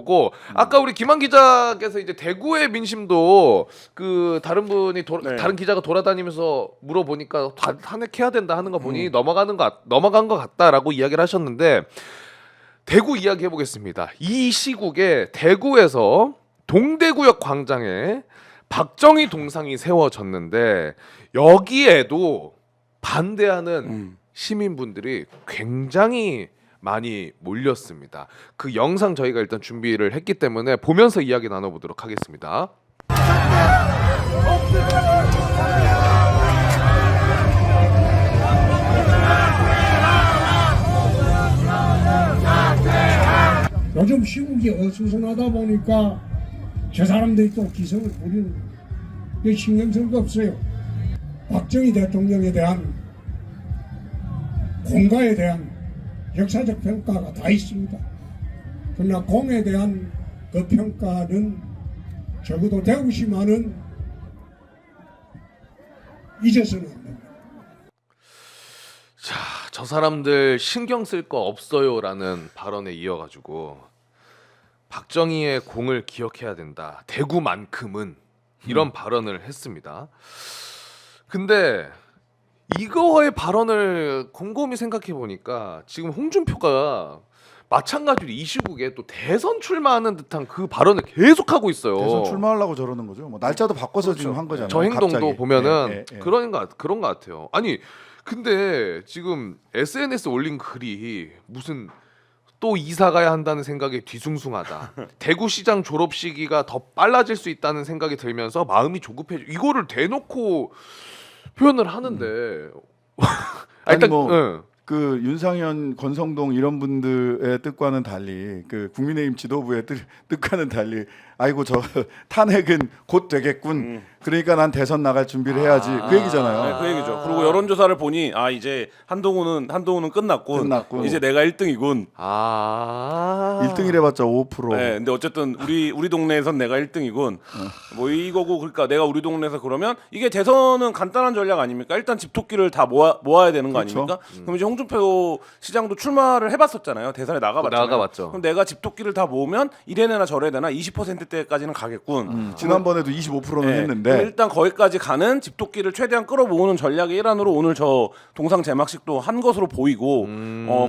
거고 아까 우리 김한 기자께서 이제 대구의 민심도 그 다른 분이 다른 기자가 돌아다니면서 물어보니까 탄핵해야 된다 하는 거 보니 넘어간 것 같다라고 이야기를 하셨는데 대구 이야기 해보겠습니다. 이 시국에 대구에서 동대구역 광장에 박정희 동상이 세워졌는데 여기에도 반대하는 시민분들이 굉장히 많이 몰렸습니다. 그 영상 저희가 일단 준비를 했기 때문에 보면서 이야기 나눠보도록 하겠습니다. 요즘 시국이 어수선하다 보니까 저 사람들이 또 기성을 부리는 거예요. 신경성도 없어요. 박정희 대통령에 대한 공가에 대한 역사적 평가가 다 있습니다. 그러나 공에 대한 그 평가는 적어도 대구시만은 잊어서는 안 됩니다. 자, 저 사람들 신경 쓸 거 없어요라는 발언에 이어가지고 박정희의 공을 기억해야 된다. 대구만큼은 이런 발언을 했습니다. 근데 이거의 발언을 곰곰이 생각해 보니까 지금 홍준표가 마찬가지로 이 시국에 또 대선 출마하는 듯한 그 발언을 계속하고 있어요. 대선 출마하려고 저러는 거죠. 뭐 날짜도 바꿔서 지금 한 거잖아요. 저 행동도 갑자기. 보면은 그런 것 같아요. 아니 근데 지금 SNS 올린 글이 무슨 또 이사 가야 한다는 생각에 뒤숭숭하다. 대구시장 졸업 시기가 더 빨라질 수 있다는 생각이 들면서 마음이 조급해져. 이거를 대놓고 표현을 하는데 아니 뭐 그 윤상현, 권성동 이런 분들의 뜻과는 달리 그 국민의힘 지도부의 뜻과는 달리 아이고 저 탄핵은 곧 되겠군. 그러니까 난 대선 나갈 준비를 해야지. 그 얘기잖아요. 네, 그 얘기죠. 그리고 여론조사를 보니 이제 한동훈은 끝났군. 이제 내가 1등이군. 1등이래 봤자 5%. 네, 근데 어쨌든 우리 동네에선 내가 1등이군. 뭐 이거고 그러니까 내가 우리 동네에서 그러면 이게 대선은 간단한 전략 아닙니까? 일단 집토끼를 다 모아야 되는 거 그렇죠. 아닙니까? 그럼 이제 홍준표 시장도 출마를 해봤었잖아요. 대선에 나가봤죠. 그럼 내가 집토끼를 다 모으면 이래내나 저래내나 20%대까지는 가겠군. 지난번에도 25%는 네. 했는데 일단 거기까지 가는 집토끼를 최대한 끌어모으는 전략의 일환으로 오늘 저 동상 제막식도 한 것으로 보이고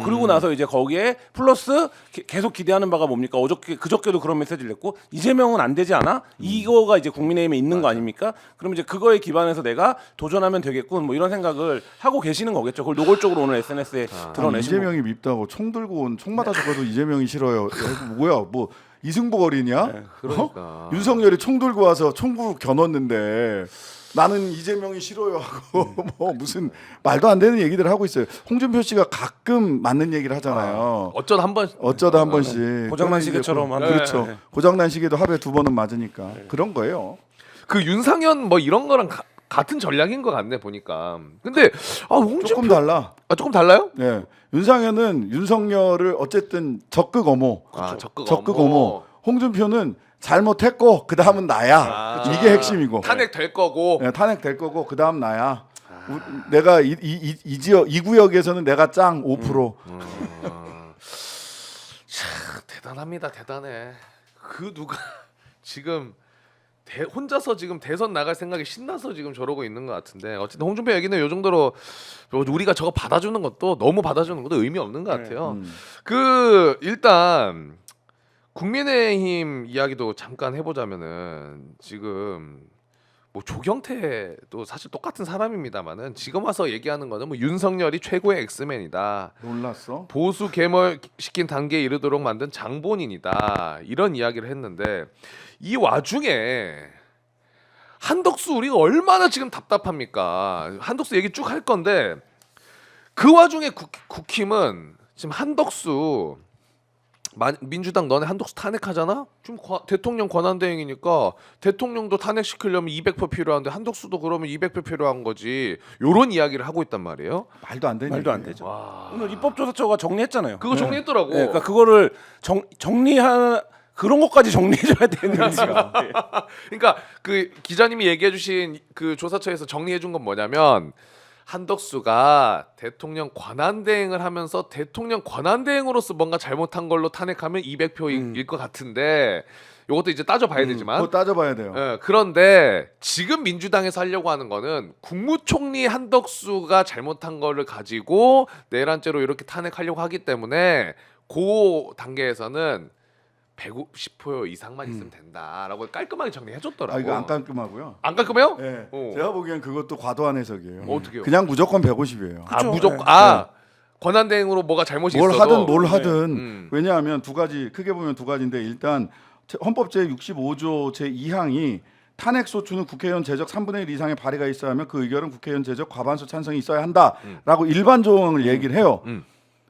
그리고 나서 이제 거기에 플러스 계속 기대하는 바가 뭡니까? 그저께도 그런 메시지를 냈고 이재명은 안 되지 않아? 이거가 이제 국민의힘에 있는 거 아닙니까? 그럼 이제 그거에 기반해서 내가 도전하면 되겠군 뭐 이런 생각을 하고 계시는 거겠죠. 그걸 노골적으로 오늘 SNS에 드러내시고 이재명이 밉다고 총 들고 온 총 맞아 죽어도 이재명이 싫어요. 뭐야 뭐 이승복 어린이야? 네, 그러니까. 윤석열이 총 들고 와서 총구 겨눴는데 나는 이재명이 싫어요 하고 뭐 무슨 말도 안 되는 얘기들 하고 있어요. 홍준표 씨가 가끔 맞는 얘기를 하잖아요. 어쩌다 한 번씩 고장난 시계처럼 하는. 그렇죠. 네. 고장난 시계도 하루에 2번은 맞으니까 그런 거예요. 그 윤상현 뭐 이런 거랑 같은 전략인 것 같네 보니까. 근데 홍준표 조금 달라. 조금 달라요? 예, 윤상현은 윤석열을 어쨌든 적극 어모, 적극 어모. 홍준표는 잘못했고 그 다음은 나야. 이게 핵심이고. 탄핵 될 거고. 네, 탄핵 될 거고 그 다음 나야. 내가 이 지역 이 구역에서는 내가 짱 5%. 참 대단합니다, 대단해. 그 누가 지금 혼자서 지금 대선 나갈 생각에 신나서 지금 저러고 있는 것 같은데 어쨌든 홍준표 얘기는 요 정도로 우리가 저거 받아주는 것도 너무 받아주는 것도 의미 없는 것 같아요. 그 일단 국민의힘 이야기도 잠깐 해보자면은 지금 뭐 조경태도 사실 똑같은 사람입니다만은 지금 와서 얘기하는 거는 뭐 윤석열이 최고의 엑스맨이다. 놀랐어? 보수 괴멸시킨 단계에 이르도록 만든 장본인이다. 이런 이야기를 했는데 이 와중에 한덕수 우리가 얼마나 지금 답답합니까? 한덕수 얘기 쭉 할 건데 그 와중에 국힘은 지금 한덕수 민주당 너네 한덕수 탄핵하잖아? 지금 대통령 권한대행이니까 대통령도 탄핵시키려면 200표 필요한데 한덕수도 그러면 200표 필요한 거지. 요런 이야기를 하고 있단 말이에요. 말도 안 되는 말도 안 얘기예요. 되죠. 와. 오늘 입법조사처가 정리했잖아요. 그거 정리했더라고. 네, 그러니까 그거를 정리한 그런 것까지 정리해줘야 되는 거죠. 그러니까 그 기자님이 얘기해주신 그 조사처에서 정리해준 건 뭐냐면 한덕수가 대통령 권한대행을 하면서 대통령 권한대행으로서 뭔가 잘못한 걸로 탄핵하면 200표일 것 같은데 이것도 이제 따져봐야 되지만 그거 따져봐야 돼요. 예, 그런데 지금 민주당에서 하려고 하는 거는 국무총리 한덕수가 잘못한 거를 가지고 내란죄로 이렇게 탄핵하려고 하기 때문에 그 단계에서는 150표 이상만 있으면 된다라고 깔끔하게 정리해줬더라고. 이거 안 깔끔하고요. 안 깔끔해요? 예. 어. 제가 보기엔 그것도 과도한 해석이에요. 어떻게요? 그냥 무조건 150이에요. 아 무조건 권한대행으로 뭐가 잘못이 뭘 있어도 하든 뭘 하든 음. 왜냐하면 두 가지 크게 보면 두 가지인데 일단 헌법 제 65조 제 2항이 탄핵 소추는 국회의원 제적 3분의 1 이상의 발의가 있어야 하며 그 의결은 국회의원 제적 과반수 찬성이 있어야 한다라고 일반 조항을 얘기를 해요.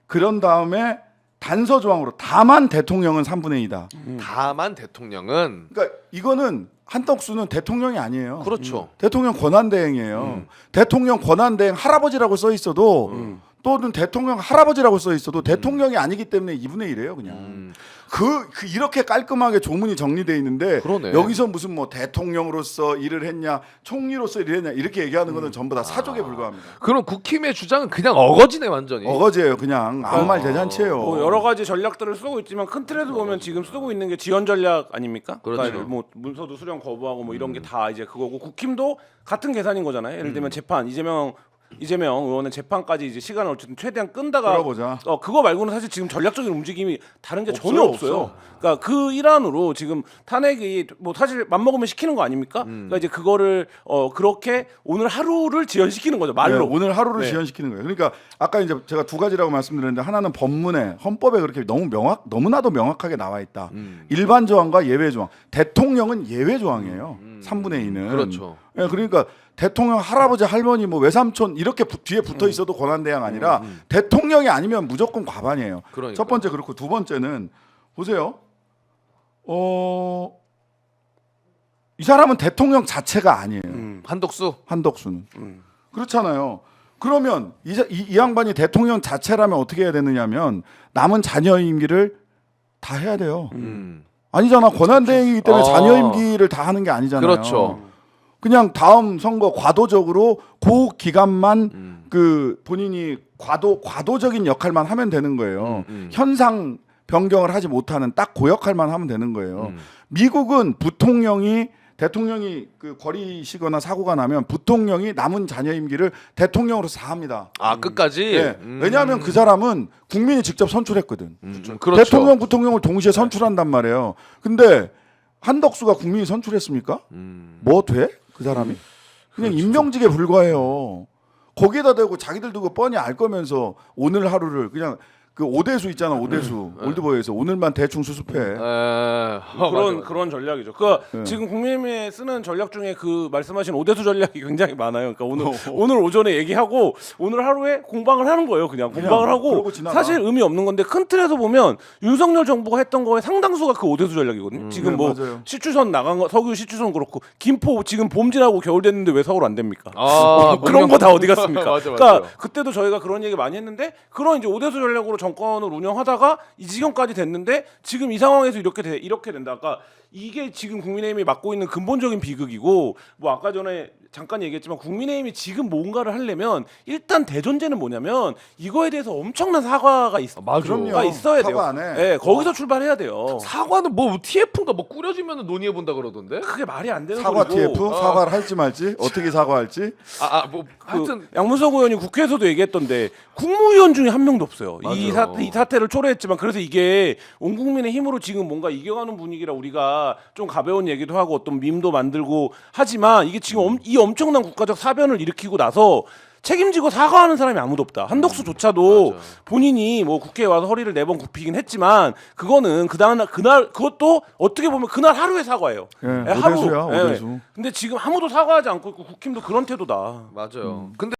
그런 다음에 단서 조항으로 다만 대통령은 3분의 2다. 다만 대통령은 그러니까 이거는 한덕수는 대통령이 아니에요. 그렇죠. 대통령 권한대행이에요. 대통령 권한대행 할아버지라고 써 있어도 또는 대통령 할아버지라고 써 있어도 대통령이 아니기 때문에 2분의 1이에요, 그냥. 그 이렇게 깔끔하게 조문이 정리돼 있는데 그러네. 여기서 무슨 뭐 대통령으로서 일을 했냐, 총리로서 일을 했냐 이렇게 얘기하는 거는 전부 다 사족에 불과합니다. 그럼 국힘의 주장은 그냥 어거지네 완전히. 어거지예요, 그냥 아무 말 대잔치예요. 뭐 여러 가지 전략들을 쓰고 있지만 큰 틀에서 보면 지금 쓰고 있는 게 지연 전략 아닙니까? 그렇죠. 그러니까 뭐 문서도 수령 거부하고 뭐 이런 게 다 이제 그거고 국힘도 같은 계산인 거잖아요. 예를 들면 재판 이재명 의원의 재판까지 이제 시간을 어쨌든 최대한 끈다가 끌어보자. 그거 말고는 사실 지금 전략적인 움직임이 다른 게 없어요, 전혀 없어요. 없어. 그러니까 그 일환으로 지금 탄핵이 뭐 사실 맘먹으면 시키는 거 아닙니까? 그러니까 이제 그거를 그렇게 오늘 하루를 지연시키는 거죠 말로. 네, 오늘 하루를 네. 지연시키는 거예요. 그러니까 아까 이제 제가 두 가지라고 말씀드렸는데 하나는 법문에 헌법에 그렇게 너무나도 명확하게 나와 있다. 일반 조항과 예외 조항. 대통령은 예외 조항이에요. 3분의 2는. 그렇죠. 예, 그러니까 대통령 할아버지 할머니 뭐 외삼촌 이렇게 뒤에 붙어 있어도 권한대행 아니라 대통령이 아니면 무조건 과반이에요. 그러니까요. 첫 번째 그렇고 두 번째는 보세요. 이 사람은 대통령 자체가 아니에요. 한덕수. 한덕수는 그렇잖아요. 그러면 이 양반이 대통령 자체라면 어떻게 해야 되느냐면 남은 자녀 임기를 다 해야 돼요. 아니잖아. 권한대행이기 때문에 자녀 임기를 다 하는 게 아니잖아요. 그렇죠. 그냥 다음 선거 과도적으로 그 기간만 그 본인이 과도적인 역할만 하면 되는 거예요. 현상 변경을 하지 못하는 딱 그 역할만 하면 되는 거예요. 미국은 대통령이 그 거리시거나 사고가 나면 부통령이 남은 자녀 임기를 대통령으로서 다 합니다. 아 끝까지. 네. 왜냐하면 그 사람은 국민이 직접 선출했거든. 그렇죠. 대통령, 부통령을 동시에 선출한단 말이에요. 근데 한덕수가 국민이 선출했습니까? 뭐 돼? 그 사람이? 그냥 임명직에 불과해요. 거기에다 대고 자기들 두고 뻔히 알 거면서 오늘 하루를 그냥 그 오대수 있잖아, 오대수 올드보이에서 오늘만 대충 수습해. 그런 전략이죠. 그러니까 지금 국민의힘에 쓰는 전략 중에 그 말씀하신 오대수 전략이 굉장히 많아요. 그러니까 오늘 오전에 얘기하고 오늘 하루에 공방을 하는 거예요. 그냥 공방을 하고 그러고 지나가. 사실 의미 없는 건데 큰 틀에서 보면 윤석열 정부가 했던 거에 상당수가 그 오대수 전략이거든요. 지금 네, 뭐 맞아요. 시추선 나간 거 서구 시추선 그렇고 김포 지금 봄 지나고 겨울 됐는데 왜 서울 안 됩니까? 아, 그런 거 다 어디 갔습니까? 맞아, 그러니까 맞아. 그때도 저희가 그런 얘기 많이 했는데 그런 이제 오대수 전략으로 정권을 운영하다가 이 지경까지 됐는데 지금 이 상황에서 이렇게 된다. 그러니까 이게 지금 국민의힘이 맡고 있는 근본적인 비극이고 뭐 아까 전에 잠깐 얘기했지만 국민의힘이 지금 뭔가를 하려면 일단 대전제는 뭐냐면 이거에 대해서 엄청난 사과가 그럼요. 있어야 돼요. 사과 안 해. 네, 거기서 출발해야 돼요. 사과는 뭐 TF인가 뭐 꾸려지면 논의해 본다 그러던데. 그게 말이 안 되는 사과 소리고. TF 사과를 할지 말지 어떻게 사과할지. 뭐 그 하여튼 양문석 의원이 국회에서도 얘기했던데 국무위원 중에 한 명도 없어요. 이 맞아요. 사태를 초래했지만 그래서 이게 온 국민의 힘으로 지금 뭔가 이겨가는 분위기라 우리가 좀 가벼운 얘기도 하고 어떤 밈도 만들고 하지만 이게 지금 이 엄청난 국가적 사변을 일으키고 나서 책임지고 사과하는 사람이 아무도 없다. 한덕수조차도 본인이 뭐 국회에 와서 허리를 4번 굽히긴 했지만 그거는 그날 그것도 어떻게 보면 그날 하루의 사과예요. 예, 예, 오대수야, 오대수. 근데 지금 아무도 사과하지 않고 있고 국힘도 그런 태도다. 맞아요. 근데